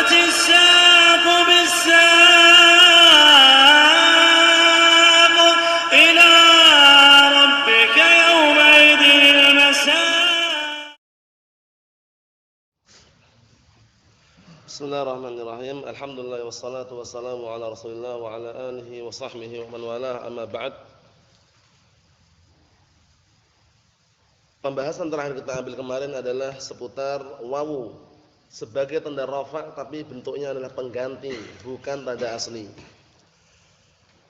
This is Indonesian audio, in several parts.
والتفت الساق بالساق إلى ربك يومئذ المساق. Bismillahirrahmanirrahim. Alhamdulillah wassalatu wassalamu ala Rasulillah wa ala alihi wa sahbihi wa man walah, amma ba'd. Pembahasan terakhir kita ambil kemarin adalah seputar wawu sebagai tanda rafa' tapi bentuknya adalah pengganti, bukan tanda asli.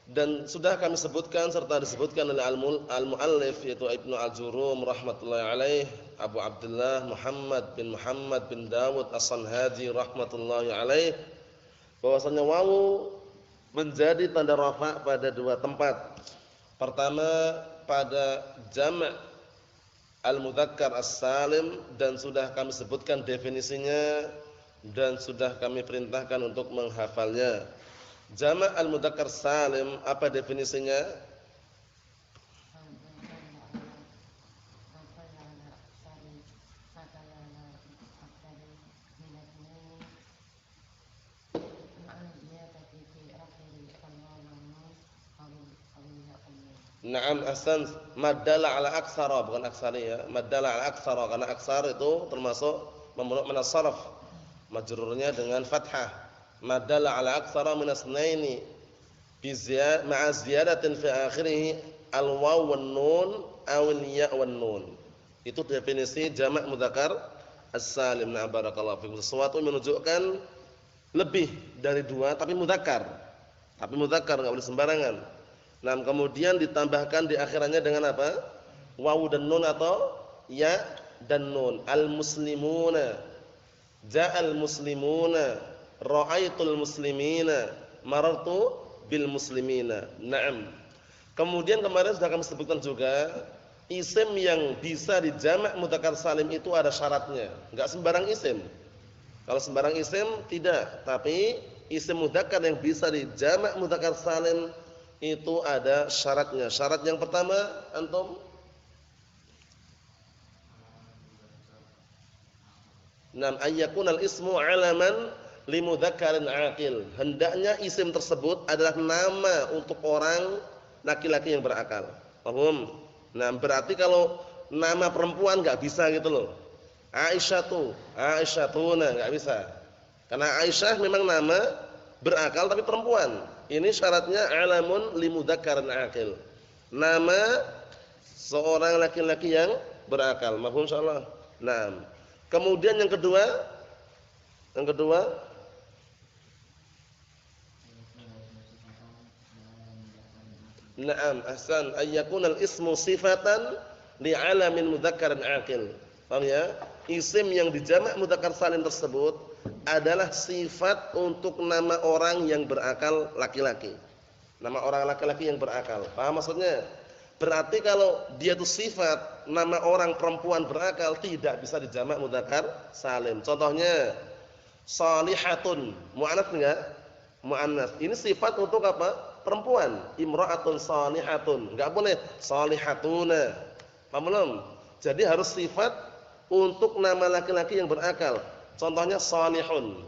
Dan sudah kami sebutkan serta disebutkan oleh al-muallif yaitu Ibnu Al-Jurum rahmatullahi alaih, Abu Abdullah Muhammad bin Dawud As-Sanhaji rahmatullahi alaih, bahwasanya wawu menjadi tanda rafa' pada dua tempat. Pertama pada jama' al-mudzakkar as-salim, dan sudah kami sebutkan definisinya dan sudah kami perintahkan untuk menghafalnya. Jama' al-mudzakkar salim, apa definisinya? Naam, ahsan. Madalla ala aksara, bukan aksari ya. Madalla ala aksara, karena aksar itu termasuk membentuk min as-sarf. Majrurnya dengan fathah. Madalla ala aksara min asnaini bi ma'a ziyadatin fi akhirih al-waw wan nun aw al-ya wan nun. Itu definisi jamak mudzakkar as-salim. Nah, barakallahu fikum. Sesuatu yang menunjukkan lebih dari dua tapi mudzakkar. Tapi mudzakkar enggak boleh sembarangan. Nah, kemudian ditambahkan di akhirannya dengan apa? Wawu dan nun atau ya dan nun. Al-muslimuna, ja'al muslimuna, ra'aitul muslimina, marartu bil muslimina. Naam. Kemudian kemarin sudah kami sebutkan juga, isim yang bisa dijamak mudzakkar salim itu ada syaratnya. Enggak sembarang isim. Kalau sembarang isim tidak, tapi isim mudzakkar yang bisa dijamak mudzakkar salim itu ada syaratnya. Syarat yang pertama, antum? Nam ayyakunal ismu alaman limudzakkarin aqil. Hendaknya isim tersebut adalah nama untuk orang laki-laki yang berakal. Paham? Nah, berarti kalau nama perempuan enggak bisa gitu loh. Aisyatu, Aisyatuna enggak bisa. Karena Aisyah memang nama berakal tapi perempuan. Ini syaratnya alamun limudzakkarin aqil. Nama seorang laki-laki yang berakal. Mafhum insyaallah. Naam. Kemudian yang kedua? Naam, ahsan. Ayyakunal ismu sifatan li'alamin mudzakkarin aqil. Paham ya? Isim yang dijamak mudzakkar salim tersebut adalah sifat untuk nama orang yang berakal laki-laki. Nama orang laki-laki yang berakal. Paham maksudnya? Berarti kalau dia itu sifat nama orang perempuan berakal tidak bisa dijamak mudzakkar salim. Contohnya shalihatun, muannats enggak? Muannats. Ini sifat untuk apa? Perempuan. Imra'atun shalihatun. Enggak boleh shalihatuna. Paham belum? Jadi harus sifat untuk nama laki-laki yang berakal. Contohnya salihun.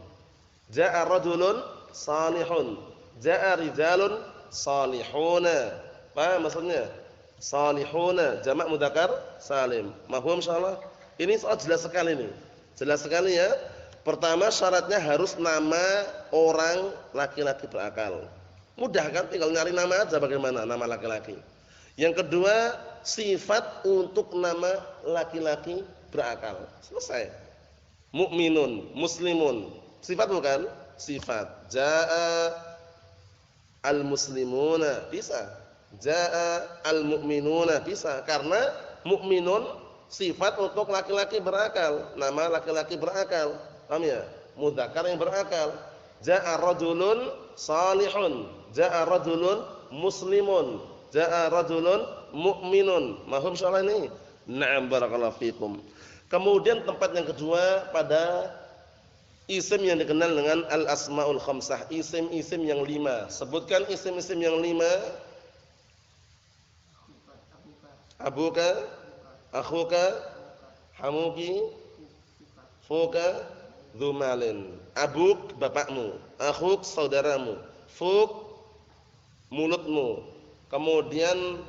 Ja'a rajulun salihun. Ja'a rijalun salihuna. Paham maksudnya? Salihuna jamak mudzakkar salim. Mafhum insyaallah? Ini soal jelas sekali nih. Jelas sekali ya. Pertama syaratnya harus nama orang laki-laki berakal. Mudah kan? Tinggal nyari nama aja bagaimana nama laki-laki. Yang kedua, sifat untuk nama laki-laki berakal. Selesai. Mukminun, muslimun. Sifat bukan? Sifat. Jaa al-muslimuna, bisa. Jaa al-mu'minuna, bisa. Karena mukminun sifat untuk laki-laki berakal, nama laki-laki berakal. Paham ya? Mudzakkar yang berakal. Jaa rajulun salihun, jaa rajulun muslimun, jaa rajulun mu'minun. Mahum insyaallah ini. Na'am, barakallahu fikum. Kemudian tempat yang kedua pada isim yang dikenal dengan al-asmaul khamsah, isim-isim yang 5. Sebutkan isim-isim yang 5. Abuka, akhuka, hamuki, fuka, dzu malin. Abuk bapakmu, akhuk saudaramu, fuk mulutmu. Kemudian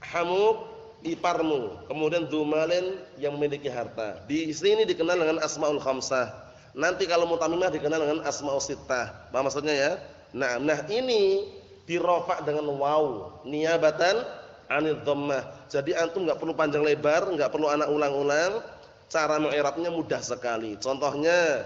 hamuk iparmu, kemudian dzu malin yang memiliki harta. Di sini dikenal dengan asmaul khamsah. Nanti kalau mutamimah dikenal dengan asmaul sittah. Paham maksudnya ya? Nah ini dirofa dengan waw niyabatan 'anil dhammah. Jadi antum enggak perlu panjang lebar, enggak perlu anak ulang-ulang. Cara mengi'rabnya mudah sekali. Contohnya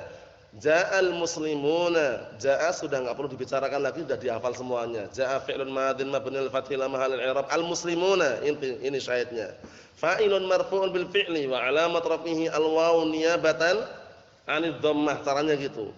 ja'al muslimuna. Ja'a sudah enggak perlu dibicarakan lagi, sudah dihafal semuanya. Ja'a fi'lun madhin mabnil fathil la mahallal i'rab. Al muslimuna ini syahidnya. Fa'ilun marfu'un bil fi'li wa 'alamat rafihi al waw niyabatan 'anil dhammah. Caranya gitu.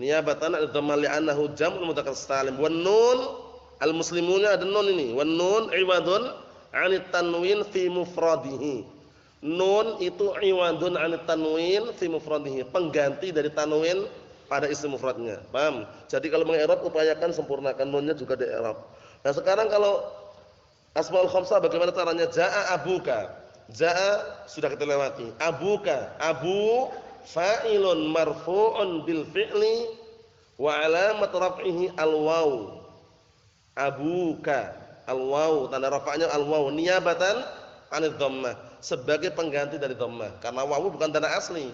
Niyabatan 'anil dhammah li'annahu jam'ul mudzakkar salim. Wan nun al muslimuna ada nun ini. Wan nun iwadun 'anit tanwin fi mufradihi. Nun itu iwadun 'anit tanwin fi mufradihi, pengganti dari tanwin pada isim mufradnya. Paham? Jadi kalau mengi'rab upayakan sempurnakan nunnya juga di i'rab. Nah, sekarang kalau asmaul khamsah bagaimana caranya? Jaa abuka. Jaa sudah kita lewati. Abuka, abu fa'ilun marfu'un bil fi'li wa 'alamat raf'ihi al-waw. Abuka, al-waw, tanda rafa'nya al-waw niyabatan 'anil dhammah, sebagai pengganti dari dhammah. Karena wawu bukan tanda asli,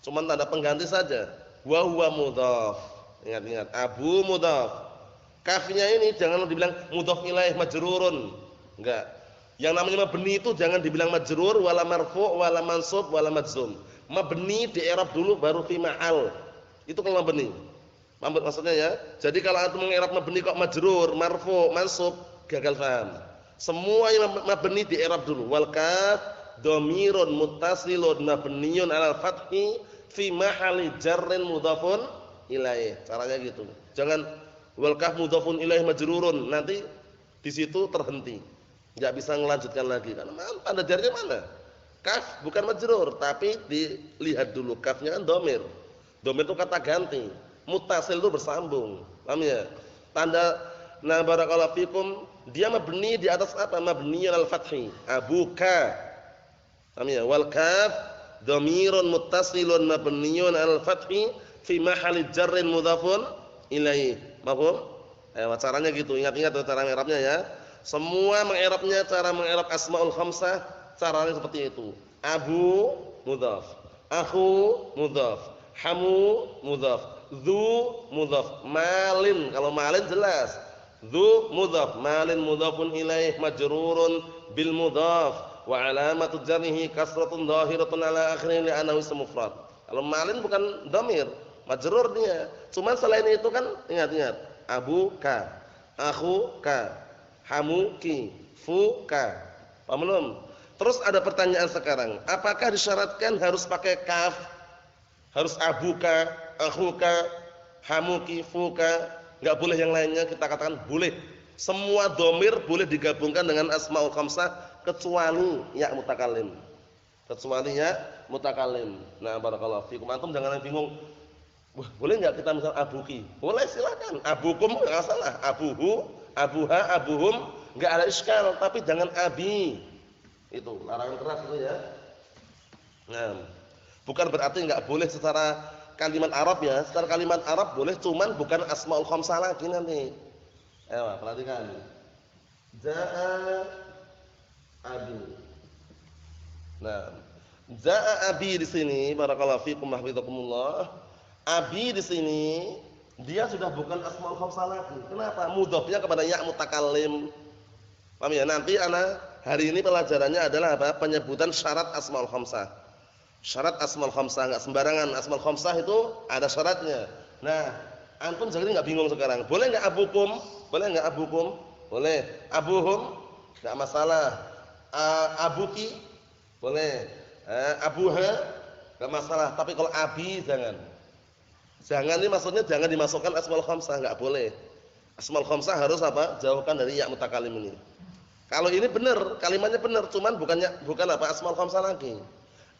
cuma tanda pengganti saja. Wa huwa mudhaf. Ingat-ingat, abu mudhaf. Kafnya ini jangan dibilang mudhaf ilaih majrurun. Enggak. Yang namanya mabni itu jangan dibilang majrur wala marfu' wala mansub wala majzum. Mabni di i'rab dulu baru fi ma'al. Itu kalau mabni. Maksudnya ya. Jadi kalau antum mengi'rab mabni kok majrur, marfu', mansub, gagal paham. Semua yang mabni di i'rab dulu. Wal kaf dhamirun muttasilun mabniyun 'alal fathi fi mahalli jarrin mudhafun ilaih. Caranya gitu. Jangan wal kaf mudhafun ilaih majrurun, nanti di situ terhenti. Enggak bisa melanjutkan lagi karena tanda jarnya mana? Kaf bukan majrur, tapi dilihat dulu kafnya kan dhamir. Dhamir itu kata ganti. Muttasil itu bersambung. Paham ya? Tanda na barakallahu fikum dia mabni di atas apa? Mabni al fathi. Abuka. Paham ya? Wal kaf dhamirun muttasilun mabniun al fathi fi mahalli jarrin mudhafun ilaih. Paham? Caranya gitu. Ingat-ingat cara mengi'rabnya ya. Semua mengi'rabnya cara mengi'rab asmaul khamsah caranya seperti itu. Abu mudhaf, akhu mudhaf, hamu mudhaf, dzu mudhaf, malin. Kalau malin jelas. Dzu mudhaf, malin mudhafun ilaih majrurun bil mudhaf wa 'alamatu jarrihi kasratun dhahiratun 'ala akhirih li'annahu ism mufrad. Kalau malin bukan dhamir, majrur dia. Cuma selain itu kan ingat-ingat, abuka, akhuka, hamuki, fuka. Paham belum? Terus ada pertanyaan sekarang, apakah disyaratkan harus pakai kaf? Harus abuka, akhuka, hamuki, fuka? Enggak boleh yang lainnya? Kita katakan boleh. Semua dhamir boleh digabungkan dengan asmaul khamsah kecuali ya mutakallim. Kecuali ya mutakallim. Nah, barakallahu fikum. Antum jangan bingung. Wah, boleh enggak kita misal abuki? Boleh, silakan. Abukum enggak salah. Abuhu, abuha, abuhum enggak ada iskal, tapi jangan abi. Itu larangan keras itu ya. Nah, bukan berarti enggak boleh secara kalimat Arab ya. Secara kalimat Arab boleh, cuman bukan asmaul khamsah lagi nanti. Ayo, perhatikan. Jaa abi. Nah, jaa abi di sini barakallahu fikum hafizakumullah. Abi di sini dia sudah bukan asmaul khamsah lagi. Kenapa? Mudhafnya kepada ya mutakallim. Paham ya? Nanti hari ini pelajarannya adalah apa? Penyebutan syarat asmaul khamsah. Syarat asmaul khamsah, enggak sembarangan. Asmaul khamsah itu ada syaratnya. Nah, antum jadi enggak bingung sekarang. Boleh enggak abukum? Boleh enggak abukum? Boleh. Abuhum? Enggak masalah. Abuki? Boleh. Abuha? Enggak masalah. Tapi kalau abi jangan. Jangan ini maksudnya jangan dimasukkan asmaul khamsah, enggak boleh. Asmaul khamsah harus apa? Jauhkan dari ya mutakallim ini. Kalau ini benar, kalimatnya benar, cuman bukan apa asmaul khamsah lagi.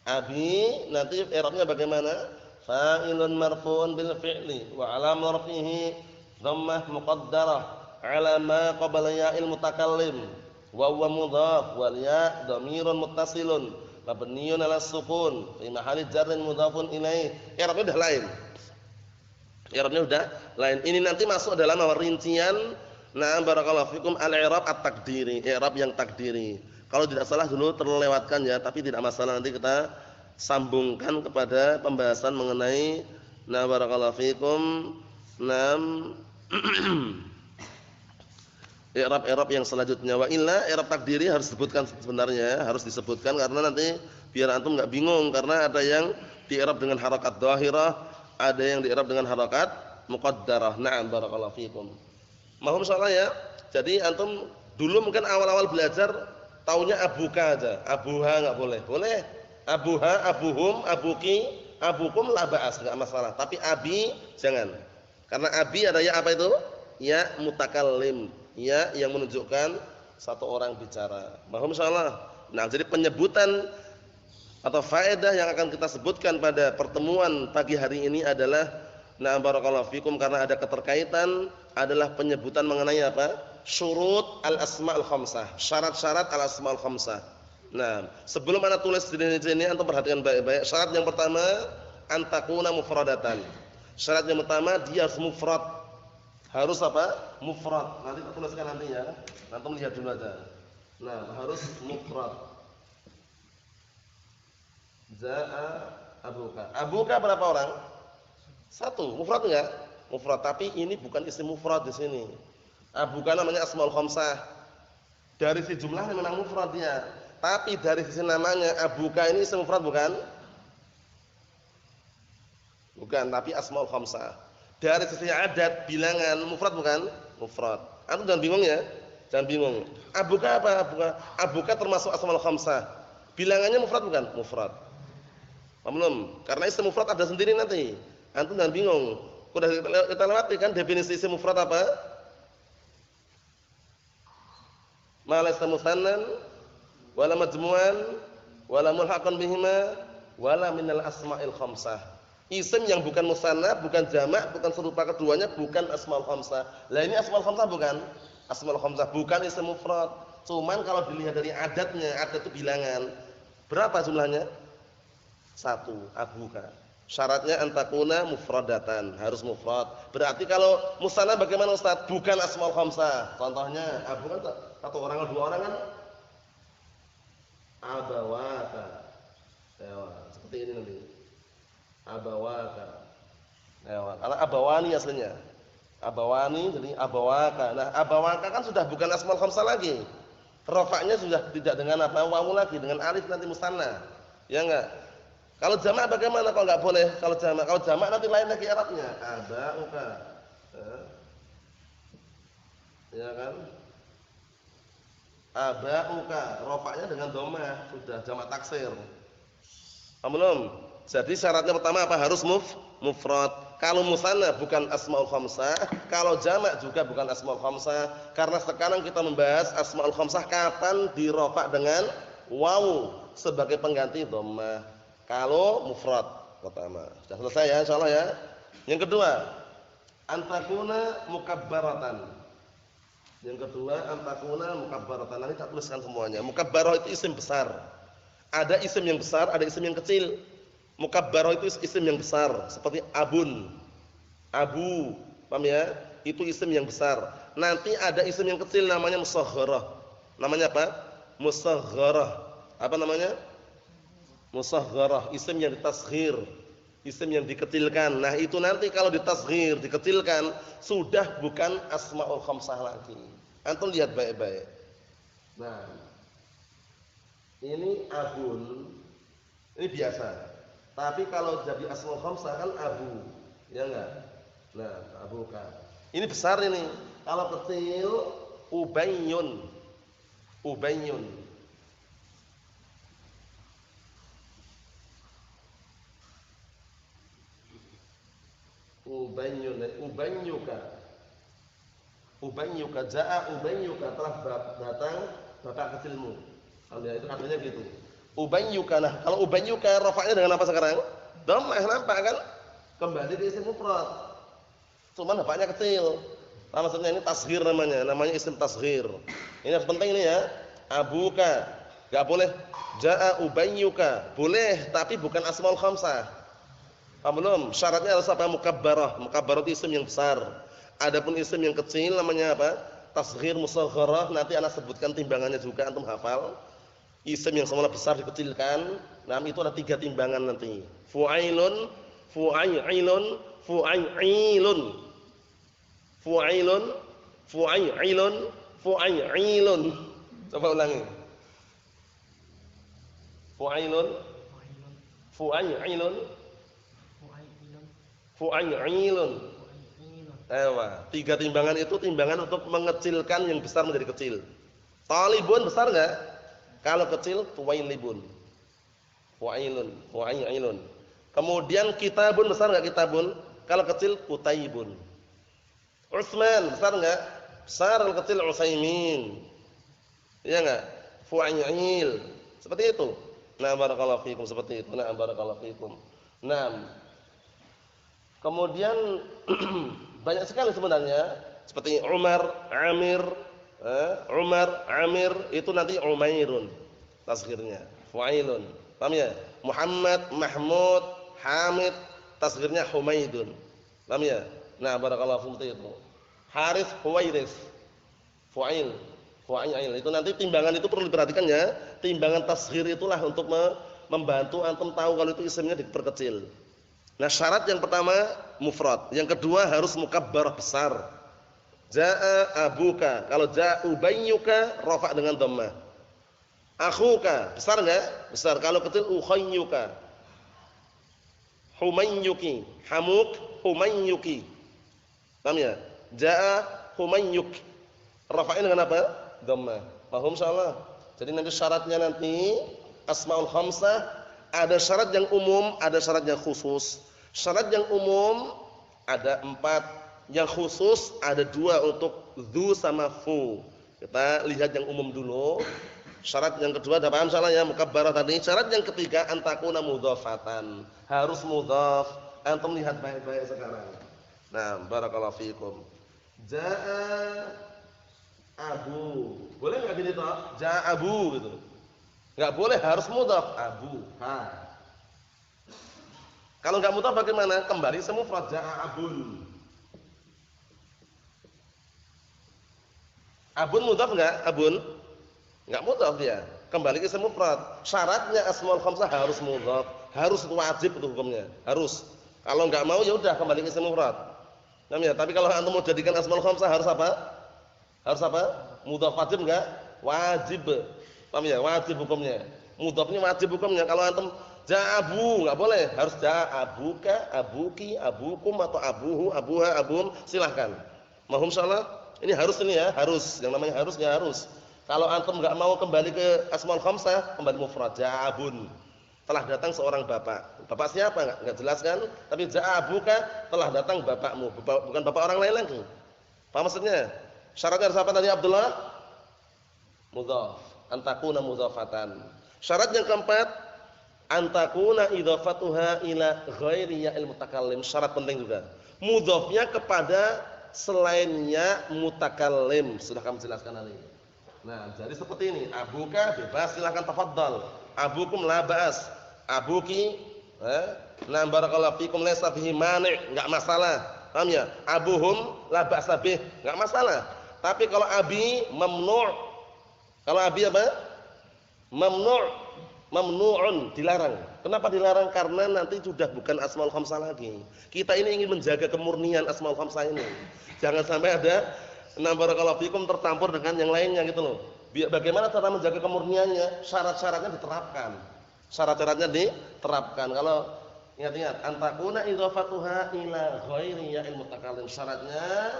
Abi nanti i'rabnya bagaimana? Fa'ilun marfu'un bil fi'li wa 'alamat rafihi dhammah muqaddarah 'ala ma qabla ya'il mutakallim wa huwa mudhaf wal ya' dhamirun muttasilun mabniun 'ala sukun fi mahalli jarrin mudhafun ilaih. I'rabnya udah lain. I'rabnya udah lain. Ini nanti masuk dalam rincian barakallahu fikum al-i'rab at-taqdiri, i'rab yang takdiri. Kalau tidak salah dulu terlewatkan ya, tapi tidak masalah, nanti kita sambungkan kepada pembahasan mengenai barakallahu fikum i'rab yang selanjutnya. Wa illa i'rab takdiri harus disebutkan sebenarnya, harus disebutkan karena nanti biar antum enggak bingung, karena ada yang di-i'rab dengan harakat dhahirah, ada yang di-i'rab dengan harakat muqaddarah. Na'am barakallahu fikum. Mohon insyaallah ya. Jadi antum dulu mungkin awal-awal belajar taunya abuka aja. Abuha enggak boleh. Boleh. Abuha, abuhum, abuki, abukum la ba'as, enggak masalah. Tapi abi jangan. Karena abi ada ya apa itu? Ya mutakallim. Ya yang menunjukkan satu orang bicara. Mohon insyaallah. Nah, jadi penyebutan atau faedah yang akan kita sebutkan pada pertemuan pagi hari ini adalah barakallahu fikum, karena ada keterkaitan, adalah penyebutan mengenai apa? Syurut al-asma'ul khamsah, syarat-syarat al-asma'ul khamsah. Nah, sebelum ana tulis di sini antum perhatikan baik-baik. Syarat yang pertama antakuna mufradatan. Syarat yang pertama dia harus mufrad. Harus apa? Mufrad. Nanti kita tuliskan nanti ya. Antum lihat dulu aja. Nah, harus mufrad. Za'a abuka. Abuka berapa orang? Satu. Mufrad enggak? Mufrad, tapi ini bukan isim mufrad di sini. Abuka namanya asmaul khamsah. Dari si jumlah memang mufrad dia, tapi dari sisi namanya abuka ini isim mufrad bukan? Bukan, tapi asmaul khamsah. Dari sisi adat bilangan mufrad bukan? Mufrad. Antum jangan bingung ya. Jangan bingung. Abuka apa? Abuka termasuk asmaul khamsah. Bilangannya mufrad bukan? Mufrad. Paham belum? Karena isim mufrad ada sendiri nanti. Antum jangan bingung. Sudah kita lewati kan definisi isim mufrad apa? Ma laysa musannan wala majmu'an wala mulhaqan bihima wala minal asma'il khamsah. Isim yang bukan musanna, bukan jamak, bukan serupa keduanya, bukan asmaul khamsah. Lah ini asmaul khamsah bukan? Asmaul khamsah bukan isim mufrad. Cuman kalau dilihat dari adatnya, adat itu bilangan. Berapa jumlahnya? Satu, abuka. Syaratnya antakuna mufradatan, harus mufrad. Berarti kalau musanna bagaimana Ustaz? Bukan asmaul khamsah. Contohnya, abu kan satu orang atau dua orang kan? Abawaka. Ya, seperti ini nanti. Abawaka. Ya, karena abawani aslinya. Abawani jadi abawaka. Nah, abawaka kan sudah bukan asmaul khamsah lagi. Rafa'nya sudah tidak dengan apa? Wawu lagi, dengan alif nanti musanna. Ya enggak? Kalau jamak bagaimana kalau enggak boleh? Kalau jamak nanti lain lagi i'rabnya. Abauka. Ya kan? Abauka, rafa'nya dengan dhammah, sudah jamak taksir. Paham belum? Jadi syaratnya pertama apa? Harus mufrad. Kalau musanna bukan asmaul khamsah, kalau jamak juga bukan asmaul khamsah. Karena sekarang kita membahas asmaul khamsah kapan dirafa' dengan wawu sebagai pengganti dhammah. Kalau mufrad pertama. Sudah selesai ya insyaallah ya. Yang kedua, antakuna mukabbaratan. Yang kedua, antakuna mukabbaratan. Nanti tak tuliskan semuanya. Mukabbarah itu isim besar. Ada isim yang besar, ada isim yang kecil. Mukabbarah itu isim yang besar, seperti abun, abu. Paham ya? Itu isim yang besar. Nanti ada isim yang kecil namanya musaghharah. Namanya apa? Musaghharah. Apa namanya? Musaghharah, isim yang ditasghir, isim yang dikecilkan. Nah, itu nanti kalau ditasghir, dikecilkan, sudah bukan asmaul khamsah lagi. Antum lihat baik-baik. Nah, ini abun, ini biasa. Tapi kalau jadi asmaul khamsah kan abu, ya enggak? Nah, abuka. Ini besar ini. Kalau kecil ubayyun. Ubayyun. Ubanyuka. Ubanyuka jaa ubanyuka, telah datang bapak kecilmu. Ya, itu artinya gitu. Ubanyuka. Nah, kalau ubanyuka rafa'nya dengan apa sekarang? Dhammah, nampak kan? Kembali ke isim mufrad. Cuman bapaknya kecil. Nah, maksudnya ini tasghir namanya isim tasghir. Ini yang penting ini ya. Abuka. Enggak boleh. Jaa ubayyuka. Boleh, tapi bukan asmaul khamsah. Paham belum? Syaratnya harus apa? Mukabbarah. Mukabbarah itu isim yang besar. Adapun isim yang kecil namanya apa? Tasghir musaghharah. Nanti ana sebutkan timbangannya juga antum hafal. Isim yang semula besar dikecilkan. Nah, itu ada 3 timbangan nanti. Fu'ailun, fu'ailun, fu'ailun. Fu'ailun, fu'ailun, fu'ailun. Coba ulangi. Fu'ailun, fu'ailun, fu'ailun. Ewa, 3 timbangan itu timbangan untuk mengecilkan yang besar menjadi kecil. Talibun besar enggak? Kalau kecil tuwailibun. Fu'ailun, fu'ailun. Kemudian kitabun besar enggak kitabun? Kalau kecil kutaibun. Utsman besar enggak? Besar. Kalau kecil Utsaimin. Iya enggak? Fu'ail. Seperti itu. Nah, barakallahu fikum seperti itu. Nah, barakallahu fikum. Nah, kemudian banyak sekali sebenarnya seperti Umar, Amir, Umar, Amir itu nanti Umairun tasghirnya, Fu'ailun. Paham ya? Muhammad, Mahmud, Hamid tasghirnya Humaidun. Paham ya? Nah, barakallahu fikum itu. Harits, Huwairis. Fu'ail, Fu'ail. Itu nanti timbangan itu perlu diperhatikan ya. Timbangan tasghir itulah untuk membantu antum tahu kalau itu isimnya diperkecil. Nah, syarat yang pertama mufrad, yang kedua harus mukabbarah besar. Jaa abuka, kalau jaa ubayyuka rafa' dengan dhammah. Akhuka, besar enggak? Besar. Kalau kecil ukhayyuka. Humayyuki, hamuk, humayyuki. Paham ya? Jaa humayyuk. Rafa'in dengan apa? Dhammah. Paham insyaallah? Jadi nanti syaratnya nanti asmaul khamsah ada syarat yang umum, ada syarat yang khusus. Syarat yang umum ada 4, yang khusus ada 2 untuk dzu sama fu. Kita lihat yang umum dulu. Syarat yang kedua ada paham salah ya, mukabbarah tadi. Syarat yang ketiga antakuna mudhafatan. Harus mudhaf. Antum lihat baik-baik sekarang. Nah, barakallahu fikum. Jaa abu. Boleh enggak gini toh? Jaa abu gitu. Enggak boleh, harus mudhaf. Abu. Ha. Kalau enggak mudhaf bagaimana? Kembali semua mufrad jaa abun. Abun mudhaf enggak? Abun? Enggak mudhaf dia. Kembali ke semua mufrad. Syaratnya asmaul khamsah harus mudhaf. Harus itu wajib itu hukumnya. Harus. Kalau enggak mau ya udah kembali ke semua mufrad. Namanya. Tapi kalau antum mau jadikan asmaul khamsah harus apa? Harus apa? Mudhaf wajib enggak? Wajib. Paham ya? Wajib hukumnya. Mudhafnya wajib hukumnya. Kalau antum ja'abu enggak boleh, harus ja'abuka, abuki, abukum atau abuhu, abuha, abum, silahkan. Mohon insyaallah. Ini harus ini ya, harus. Yang namanya harus ya harus. Kalau antum enggak mau kembali ke asmaul khamsah, kembali mufrad ja'abun. Telah datang seorang bapak. Bapak siapa enggak jelas kan? Tapi ja'abuka, telah datang bapakmu, bukan bapak orang lain lagi. Paham maksudnya? Syaratnya harus apa tadi Abdullah? Mudhaf. Antakuna mudhafatan. Syarat yang keempat, antakuna idhafatuha ila ghairi ya'il mutakallim. Syarat penting juga. Mudhafnya kepada selainnya mutakallim. Sudah kami jelaskan tadi. Nah, jadi seperti ini. Abuka bebas, silakan tafadhal. Abukum la ba'as. Abuki nah barakallahu fikum laysa fihi mani', enggak masalah. Paham ya? Abuhum la ba'sa bih, enggak masalah. Tapi kalau abi mamnu'. Kalau abi apa? Mamnu'un, dilarang. Kenapa dilarang? Karena nanti sudah bukan asmaul khamsah lagi. Kita ini ingin menjaga kemurnian asmaul khamsah ini. Jangan sampai ada barakallahu fikum tercampur dengan yang lainnya gitu loh. Bagaimana cara menjaga kemurniannya? Syarat-syaratnya diterapkan. Syarat-syaratnya diterapkan. Kalau ingat-ingat, antakuna idhafatuha ila ghairi ya'il mutakallim. Syaratnya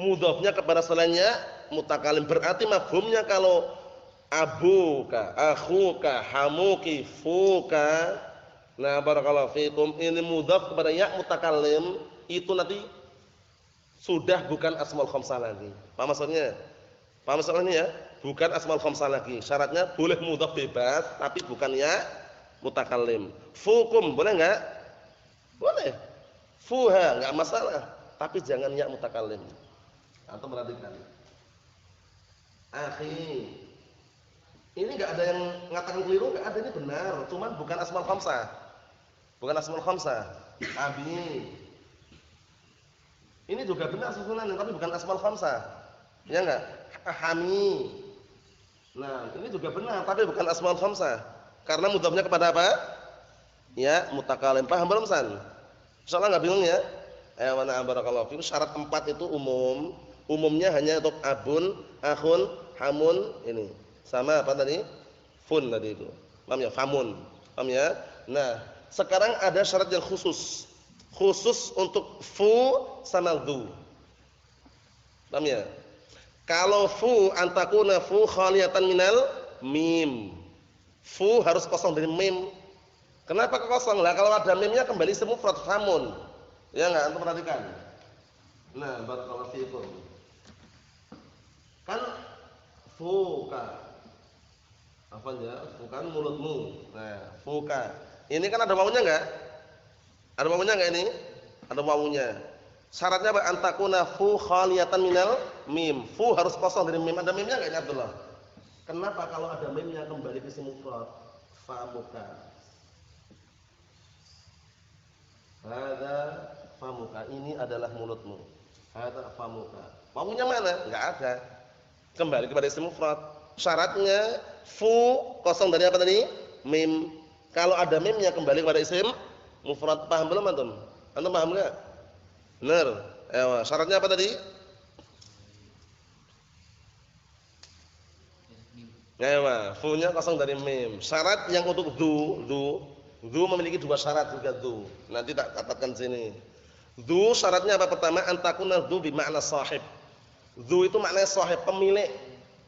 mudhafnya kepada selainnya mutakallim. Berarti mafhumnya kalau abuka, akhuka, hamuki, fuka. Nah, barakallahu fikum, ini mudhaf kepada ya mutakallim, itu nanti sudah bukan asmaul khamsah lagi. Paham maksudnya? Paham maksudnya ya? Bukan asmaul khamsah lagi. Syaratnya boleh mudhaf bebas, tapi bukan ya mutakallim. Fukum boleh enggak? Boleh. Fuha enggak masalah, tapi jangan ya mutakallim. Antum perhatikan. Akhi, Ini enggak ada yang mengatakan keliru, enggak ada, ini benar, cuman bukan asmaul khamsah. Bukan asmaul khamsah. Abi. Ini juga benar susunannya tapi bukan asmaul khamsah. Ya enggak? Hami. Nah, ini juga benar tapi bukan asmaul khamsah. Karena mudhafnya kepada apa? Ya, mutakalim. Paham belum, San? Insyaallah enggak bingung ya? Wa na'am barakallahu fikum. Syarat 4 itu umum. Umumnya hanya untuk abun, akhun, hamun ini. Sama apa tadi? Fun tadi itu. Paham ya? Famun. Paham ya? Nah, sekarang ada syarat yang khusus. Khusus untuk fu sama dhu. Paham ya? Kalau fu antakuna fu khaliyatan minal mim. Fu harus kosong dari mim. Kenapa kosong? Lah kalau ada mimnya kembali isim mufrad famun. Ya enggak? Antum perhatikan. Nah, barakallahu fiikum. Kan fuka. Apa ya? Bukan mulutmu. Nah, fuka. Ini kan ada wawunya enggak? Ada wawunya enggak ini? Ada wawunya. Syaratnya apa? Antakuna fu khaliyatan minal mim. Fu harus kosong dari mim. Ada mimnya enggak ya Abdullah? Kenapa kalau ada mimnya kembali ke isim mufrad? Famuka. Hadza famuka. Ini adalah mulutmu. Hadza famuka. Wawunya mana? Enggak ada. Kembali kepada isim mufrad. Syaratnya fu kosong dari apa tadi? Mim. Kalau ada mimnya kembali kepada isim mufrad. Paham belum antum? Antum paham enggak? Benar. Syaratnya apa tadi? Fu-nya kosong dari mim. Syarat yang untuk dhu memiliki dua syarat juga dhu. Nanti tak katakan sini. Dhu syaratnya apa? Pertama, antakuna dhu bermakna sahib. Dhu itu maknanya sahib, pemilik.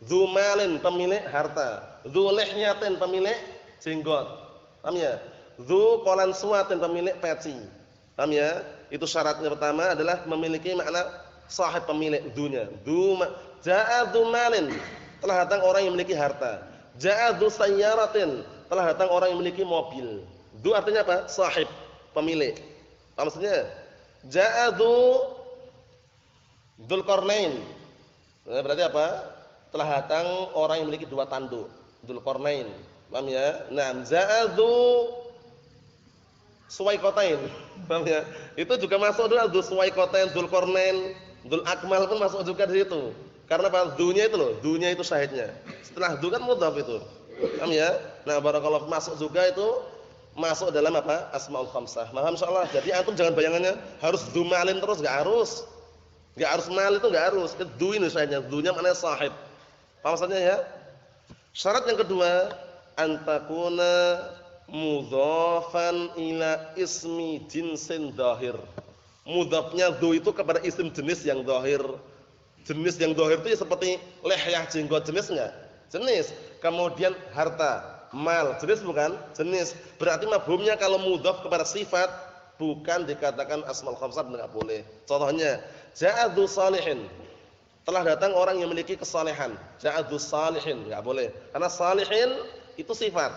Dhu malin, pemilik harta. Dhu lihyatin, pemilik jenggot. Paham ya? Dhu qalan suwatin, pemilik peci. Paham ya? Itu syaratnya pertama adalah memiliki makna sahib, pemilik dhu-nya. Ja'a dhu malin, telah datang orang yang memiliki harta. Ja'a dhu sayyaratin, telah datang orang yang memiliki mobil. Dhu artinya apa? Sahib, pemilik. Apa maksudnya? Ja'a dhu Dzulqarnain. Berarti apa? Telah datang orang yang memiliki dua tanduk. Dzulqarnain. Paham ya? Nah, ja'a dhu Suwaikotain. Paham ya? Itu juga masuk dulu Dzul Suwaikotain, Dzulqarnain, Dzul Akmal pun masuk juga di situ. Karena apa? Dhu-nya itu loh, dhu-nya itu syahidnya. Setelah dhu kan mudhaf itu. Paham ya? Nah, barakallahu masuk juga itu masuk dalam apa? Asmaul khamsah. Paham insyaallah. Jadi antum jangan bayangannya harus dhu malin terus, enggak harus. Enggak harus mal itu enggak harus. Dhu ini syahidnya, dhu-nya maknanya sahib. Paham maksudnya ya? Syarat yang kedua, antakuna mudhafan ila ismi jinsin dhahir. Mudhafnya dhu itu kepada isim jenis yang dhahir. Jenis yang dhahir itu ya seperti lihyah, jenggot, jenis enggak? Jenis. Kemudian harta, mal, jenis bukan? Jenis. Berarti mafhumnya kalau mudhaf kepada sifat bukan dikatakan asmaul khamsah, enggak boleh. Contohnya, ja'adhu salihin. Telah datang orang yang memiliki kesalehan. Ja'adhu salihin, enggak boleh. Karena salihin itu sifat.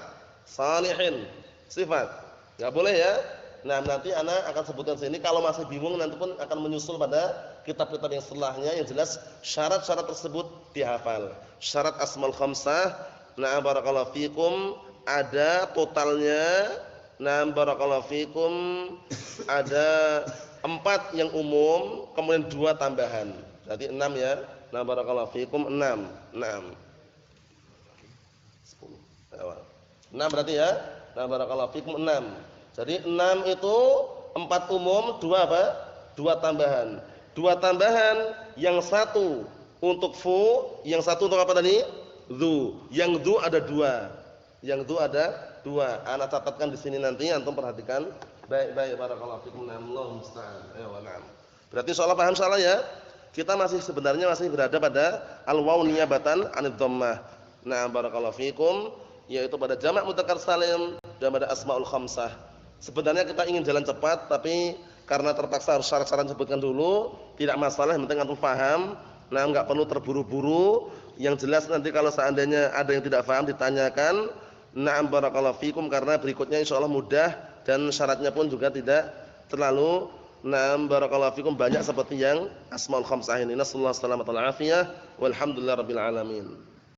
Salihin sifat. Enggak boleh ya. Nah, nanti ana akan sebutkan sini, kalau masih bingung nanti pun akan menyusul pada kitab-kitab yang setelahnya. Yang jelas syarat-syarat tersebut dihafal. Syarat asmaul khamsah, na'am barakallahu fikum, ada totalnya. Na'am barakallahu fikum, ada 4 yang umum, kemudian 2 tambahan. Berarti 6 ya. Na'am barakallahu fikum, 6. 6 berarti ya. Na'am barakallahu fikum, 6. Jadi 6 itu 4 umum, 2 apa? 2 tambahan. 2 tambahan, yang satu untuk fu, yang satu untuk apa tadi? Dhu. Yang dhu ada 2. Yang dhu ada 2. Ana catatkan di sini nanti antum perhatikan. Baik-baik, barakallahu fikum. Allahu musta'an. Na'am. Berarti insyaallah paham insyaallah ya. Kita sebenarnya masih berada pada al-waw niyabatan 'anid dhammah. Na'am barakallahu fikum, yaitu pada jamak mudzakkar salim dan pada asmaul khamsah. Sebenarnya kita ingin jalan cepat, tapi karena terpaksa harus syarat-syarat sebutkan dulu, tidak masalah, yang penting antum paham. Nah, enggak perlu terburu-buru. Yang jelas nanti kalau seandainya ada yang tidak paham ditanyakan. Na'am barakallahu fikum, karena berikutnya insyaallah mudah dan syaratnya pun juga tidak terlalu na'am barakallahu fikum banyak seperti yang asmaul khamsah ini. Nasallahu alaihi wasallam, walhamdulillahirabbil alamin.